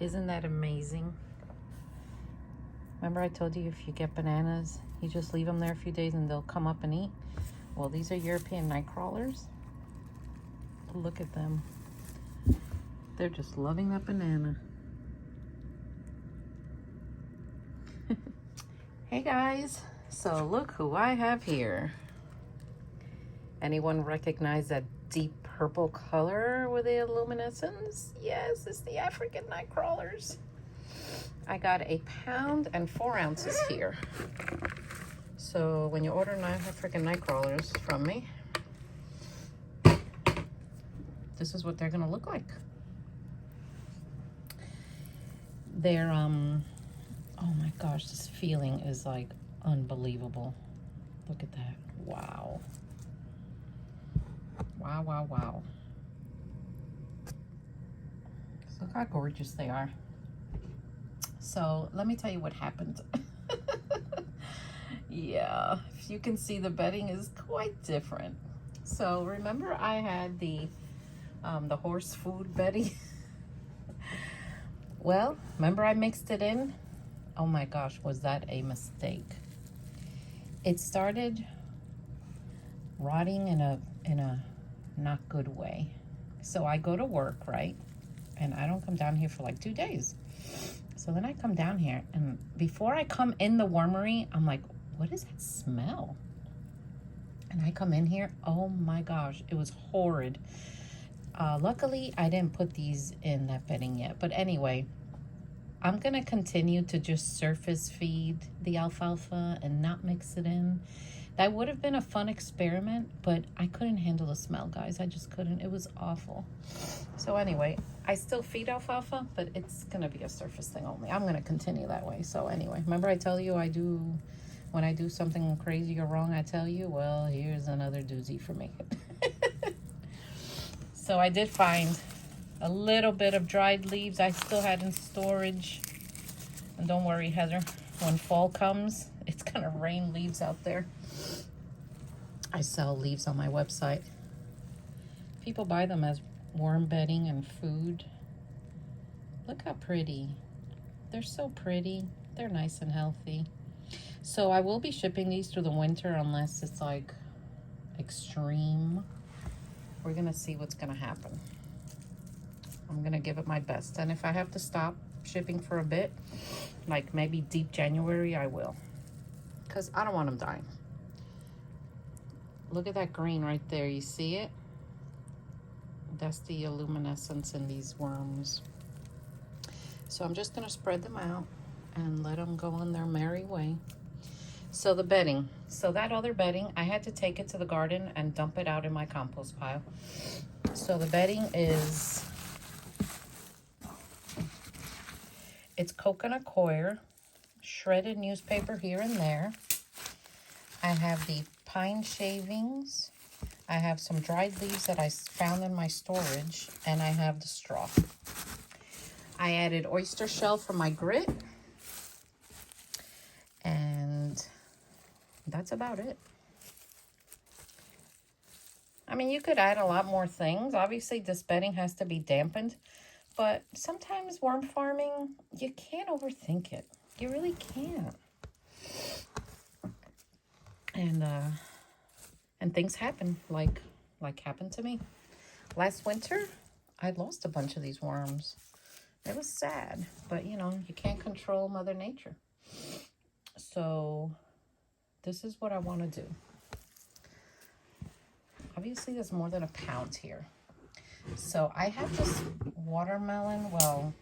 Isn't that amazing? Remember I told you if you get bananas, you just leave them there a few days and they'll come up and eat? Well, these are European night crawlers. Look at them. They're just loving that banana. Hey guys, so look who I have here. Anyone recognize that deep purple color with the luminescence? Yes, it's the African night crawlers. I got 1 pound and 4 ounces here. So when you order African night crawlers from me, this is what they're gonna look like. They're oh my gosh, this feeling is like unbelievable. Look at that. Wow. Wow, wow, wow. So look how gorgeous they are. So let me tell you what happened. Yeah, if you can see, the bedding is quite different. So remember I had the horse food bedding? Well, remember I mixed it in? Oh my gosh, was that a mistake? It started rotting in a not good way. So I go to work, right? And I don't come down here for like 2 days. So then I come down here, and before I come in the wormery, I'm like, what is that smell? And I come in here, oh my gosh, it was horrid. Luckily, I didn't put these in that bedding yet. But anyway, I'm going to continue to just surface feed the alfalfa and not mix it in. That would have been a fun experiment, but I couldn't handle the smell, guys. I just couldn't. It was awful. So anyway, I still feed alfalfa, but it's going to be a surface thing only. I'm going to continue that way. So anyway, remember I tell you when I do something crazy or wrong, I tell you, well, here's another doozy for me. So I did find a little bit of dried leaves I still had in storage. And don't worry, Heather, when fall comes, it's going to rain leaves out there. I sell leaves on my website. People buy them as worm bedding and food. Look how pretty. They're so pretty. They're nice and healthy. So I will be shipping these through the winter unless it's like extreme. We're going to see what's going to happen. I'm going to give it my best. And if I have to stop shipping for a bit, like maybe deep January, I will. Because I don't want them dying. Look at that green right there. You see it? That's the luminescence in these worms. So I'm just going to spread them out and let them go on their merry way. So the bedding. So that other bedding, I had to take it to the garden and dump it out in my compost pile. So the bedding is, it's coconut coir, shredded newspaper here and there. I have the pine shavings. I have some dried leaves that I found in my storage, and I have the straw. I added oyster shell for my grit, and that's about it. I mean, you could add a lot more things. Obviously, this bedding has to be dampened, but sometimes worm farming, you can't overthink it. You really can't. And things happen, like happened to me. Last winter, I lost a bunch of these worms. It was sad, but you know, you can't control Mother Nature. So this is what I want to do. Obviously, there's more than 1 pound here. So I have this watermelon. Well,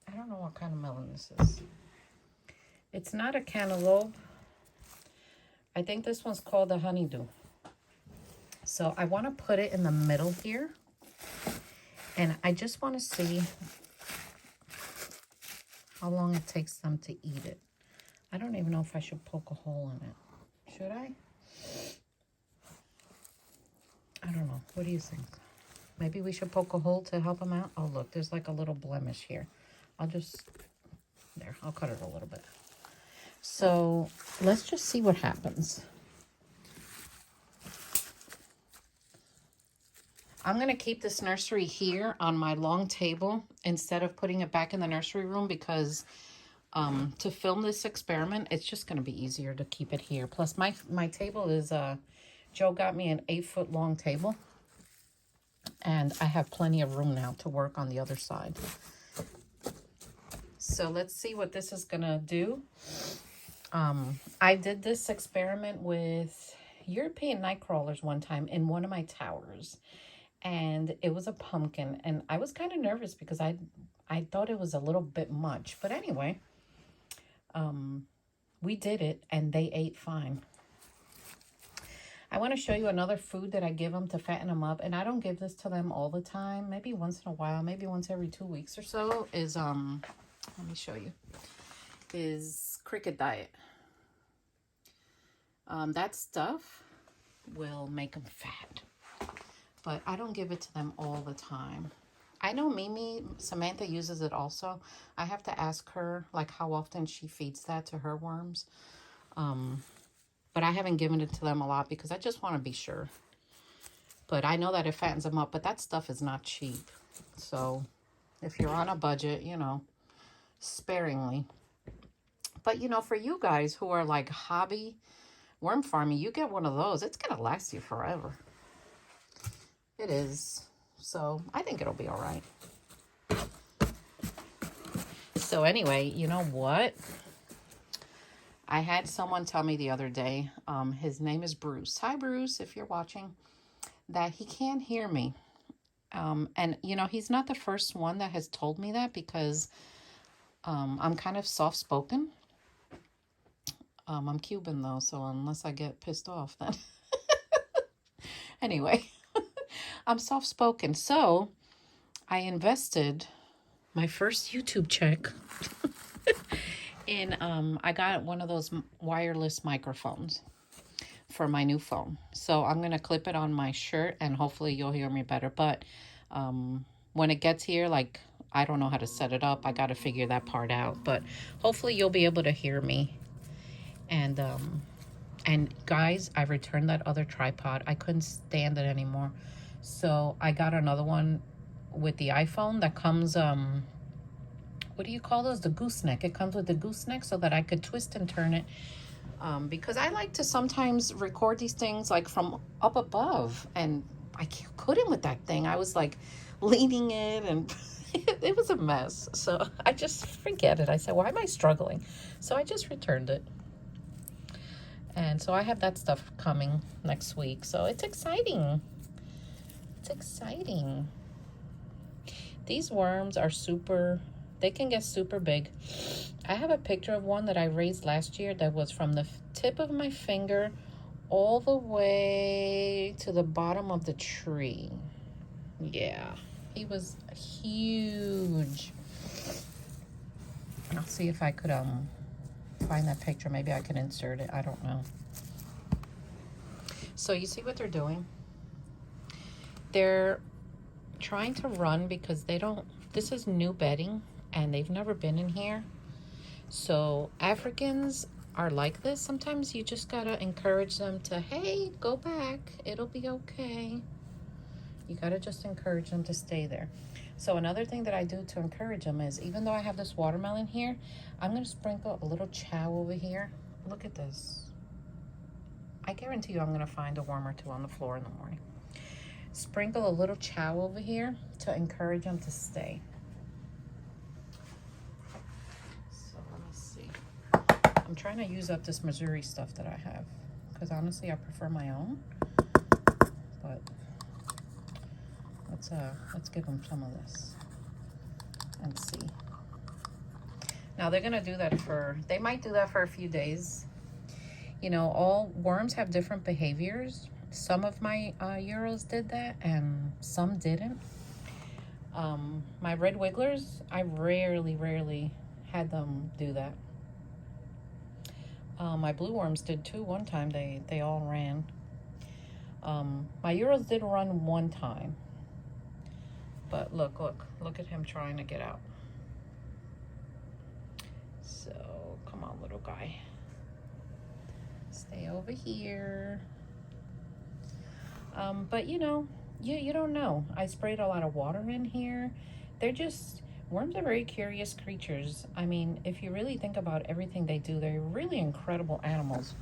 I don't know what kind of melon this is. It's not a cantaloupe. I think this one's called a honeydew. So I want to put it in the middle here. And I just want to see how long it takes them to eat it. I don't even know if I should poke a hole in it. Should I? I don't know. What do you think? Maybe we should poke a hole to help them out. Oh, look, there's like a little blemish here. I'll cut it a little bit. So let's just see what happens. I'm going to keep this nursery here on my long table instead of putting it back in the nursery room because to film this experiment, it's just going to be easier to keep it here. Plus, my table is, Joe got me an 8-foot long table. And I have plenty of room now to work on the other side. So let's see what this is going to do. I did this experiment with European night crawlers one time in one of my towers. And it was a pumpkin. And I was kind of nervous because I thought it was a little bit much. But anyway, we did it and they ate fine. I want to show you another food that I give them to fatten them up. And I don't give this to them all the time. Maybe once in a while. Maybe once every 2 weeks or so. Is, let me show you. Is Cricket Diet. That stuff will make them fat. But I don't give it to them all the time. I know Mimi, Samantha uses it also. I have to ask her, like, how often she feeds that to her worms. But I haven't given it to them a lot because I just want to be sure. But I know that it fattens them up, but that stuff is not cheap. So if you're on a budget, you know, sparingly. But, you know, for you guys who are like hobby worm farming, you get one of those. It's going to last you forever. It is. So I think it'll be all right. So anyway, you know what? I had someone tell me the other day, his name is Bruce. Hi, Bruce, if you're watching, that he can't hear me. And, you know, he's not the first one that has told me that because I'm kind of soft-spoken. I'm Cuban, though, so unless I get pissed off, then... Anyway, I'm soft-spoken. So I invested my first YouTube check in, I got one of those wireless microphones for my new phone. So I'm going to clip it on my shirt and hopefully you'll hear me better. But when it gets here, like, I don't know how to set it up. I got to figure that part out. But hopefully you'll be able to hear me. And guys, I returned that other tripod. I couldn't stand it anymore. So I got another one with the iPhone that comes, what do you call those? The gooseneck. It comes with the gooseneck so that I could twist and turn it. Because I like to sometimes record these things like from up above. And I couldn't with that thing. I was like leaning it and it was a mess. So I just forget it. I said, why am I struggling? So I just returned it. And so I have that stuff coming next week. So it's exciting. It's exciting. These worms are super, they can get super big. I have a picture of one that I raised last year that was from the tip of my finger all the way to the bottom of the tree. Yeah, he was huge. I'll see if I could find that picture. Maybe I can insert it. I don't know. So you see what they're doing? They're trying to run because they don't, this is new bedding and they've never been in here. So Africans are like this. Sometimes you just gotta encourage them to, hey, go back. It'll be okay. You gotta just encourage them to stay there. So another thing that I do to encourage them is, even though I have this watermelon here, I'm gonna sprinkle a little chow over here. Look at this. I guarantee you I'm gonna find a worm or two on the floor in the morning. Sprinkle a little chow over here to encourage them to stay. So let me see. I'm trying to use up this Missouri stuff that I have because honestly I prefer my own. But let's give them some of this and see. Now they're gonna do that they might do that for a few days. You know, all worms have different behaviors. Some of my Euros did that and some didn't. My red wigglers, I rarely had them do that. My blue worms did too one time. They all ran. My Euros did run one time. But look at him trying to get out. So, come on, little guy. Stay over here. But, you know, you don't know. I sprayed a lot of water in here. They're just, worms are very curious creatures. I mean, if you really think about everything they do, they're really incredible animals.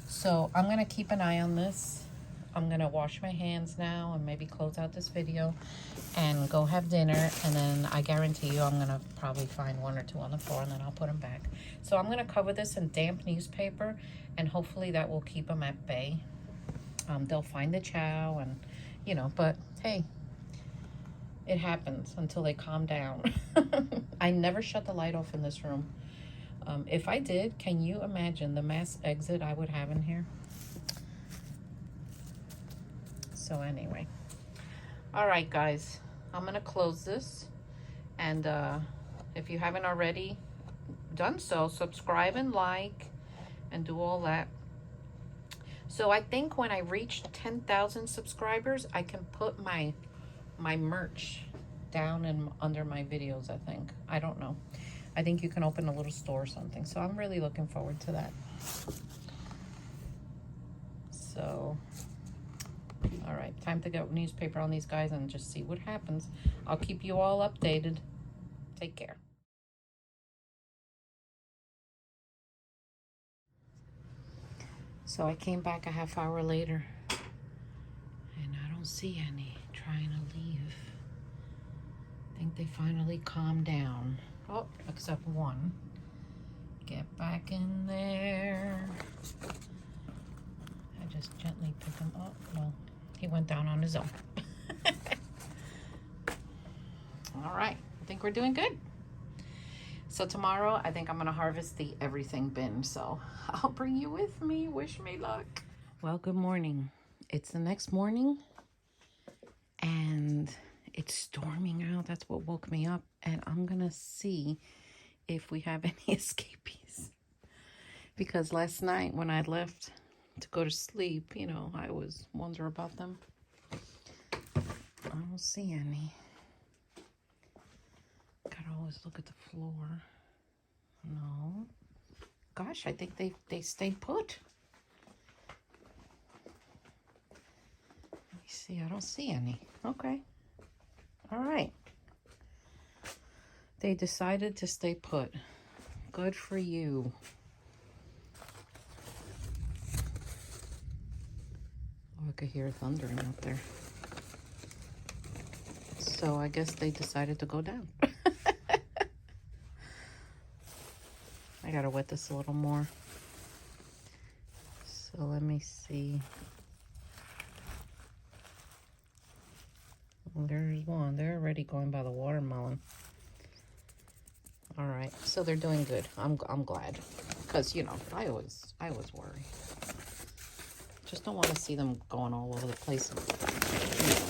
So I'm gonna keep an eye on this. I'm gonna wash my hands now and maybe close out this video and go have dinner, and then I guarantee you I'm gonna probably find one or two on the floor, and then I'll put them back. So I'm gonna cover this in damp newspaper, and hopefully that will keep them at bay. They'll find the chow, and you know, but hey, it happens until they calm down. I never shut the light off in this room. If I did, can you imagine the mass exit I would have in here? So anyway, all right guys, I'm gonna close this, and if you haven't already done so, subscribe and like and do all that. So I think when I reach 10,000 subscribers, I can put my merch down and under my videos. I don't know. I think you can open a little store or something. So I'm really looking forward to that. So, all right, time to get newspaper on these guys and just see what happens. I'll keep you all updated. Take care. So I came back a half hour later, and I don't see any trying to leave. I think they finally calmed down. Oh, except one. Get back in there. I just gently pick him up. Well, he went down on his own. All right, I think we're doing good. So tomorrow, I think I'm gonna harvest the everything bin. So I'll bring you with me. Wish me luck. Well, good morning. It's the next morning, and it's storming out. That's what woke me up. And I'm gonna see if we have any escapees. Because last night when I left to go to sleep, you know, I was wondering about them. I don't see any. Gotta always look at the floor. No. Gosh, I think they stayed put. Let me see. I don't see any. Okay. All right. They decided to stay put. Good for you. Oh, I could hear thundering up there. So I guess they decided to go down. I gotta wet this a little more. So let me see. Oh, there's one. They're already going by the watermelon. All right, so they're doing good. I'm glad, because you know I always worry. Just don't want to see them going all over the place, and, you know,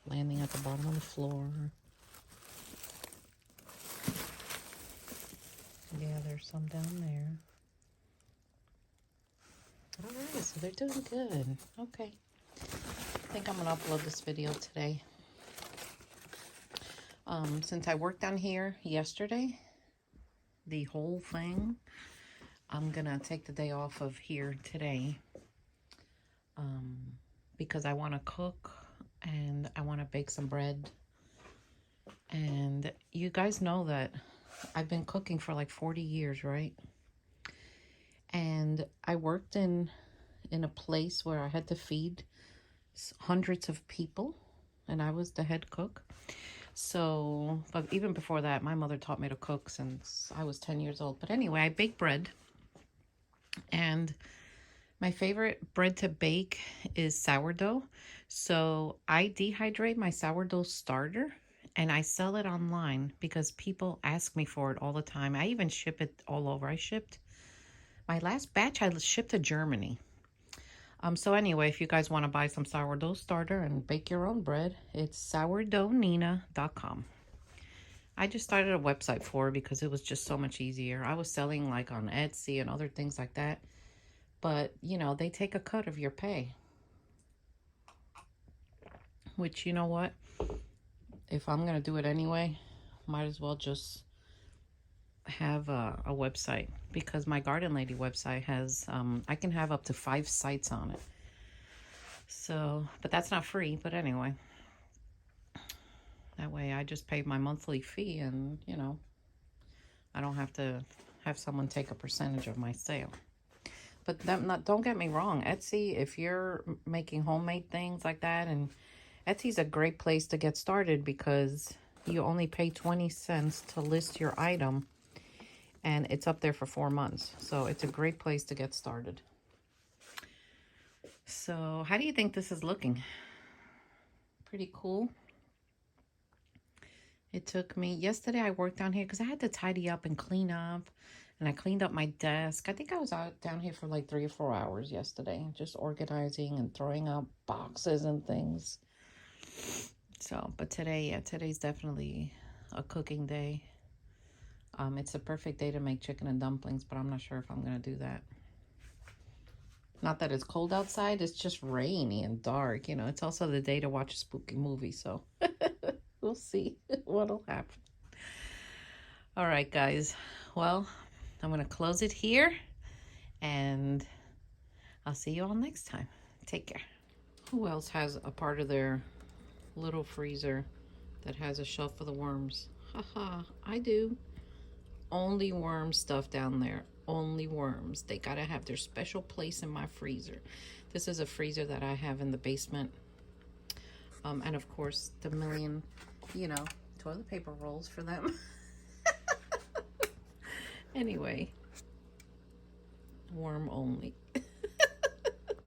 landing at the bottom of the floor. Yeah, there's some down there. All right, so they're doing good. Okay, I think I'm gonna upload this video today. Since I worked on here yesterday, the whole thing, I'm gonna take the day off of here today, because I want to cook and I want to bake some bread. And you guys know that I've been cooking for like 40 years, right? And I worked in a place where I had to feed hundreds of people, and I was the head cook. So, but even before that, my mother taught me to cook since I was 10 years old. But anyway, I bake bread, and my favorite bread to bake is sourdough. So I dehydrate my sourdough starter and I sell it online because people ask me for it all the time. I even ship it all over. My last batch I shipped to Germany. So anyway, if you guys want to buy some sourdough starter and bake your own bread, it's sourdougnina.com. I just started a website for it because it was just so much easier. I was selling like on Etsy and other things like that. But, you know, they take a cut of your pay. Which, you know what? If I'm going to do it anyway, might as well just have a website. Because my Garden Lady website has, I can have up to 5 sites on it. So, but that's not free. But anyway, that way I just pay my monthly fee and, you know, I don't have to have someone take a percentage of my sale. But don't get me wrong, Etsy, if you're making homemade things like that, and Etsy's a great place to get started because you only pay 20 cents to list your item and it's up there for 4 months. So it's a great place to get started. So how do you think this is looking? Pretty cool. It took me, yesterday I worked down here because I had to tidy up and clean up. And I cleaned up my desk. I think I was out down here for like 3 or 4 hours yesterday. Just organizing and throwing out boxes and things. So, but today, yeah, today's definitely a cooking day. It's a perfect day to make chicken and dumplings, but I'm not sure if I'm going to do that. Not that it's cold outside. It's just rainy and dark. You know, it's also the day to watch a spooky movie. So, we'll see what'll happen. All right, guys. Well, I'm going to close it here, and I'll see you all next time. Take care. Who else has a part of their little freezer that has a shelf for the worms? Haha, I do. Only worm stuff down there. Only worms. They gotta have their special place in my freezer. This is a freezer that I have in the basement. And of course, the million, you know, toilet paper rolls for them. Anyway, worm only.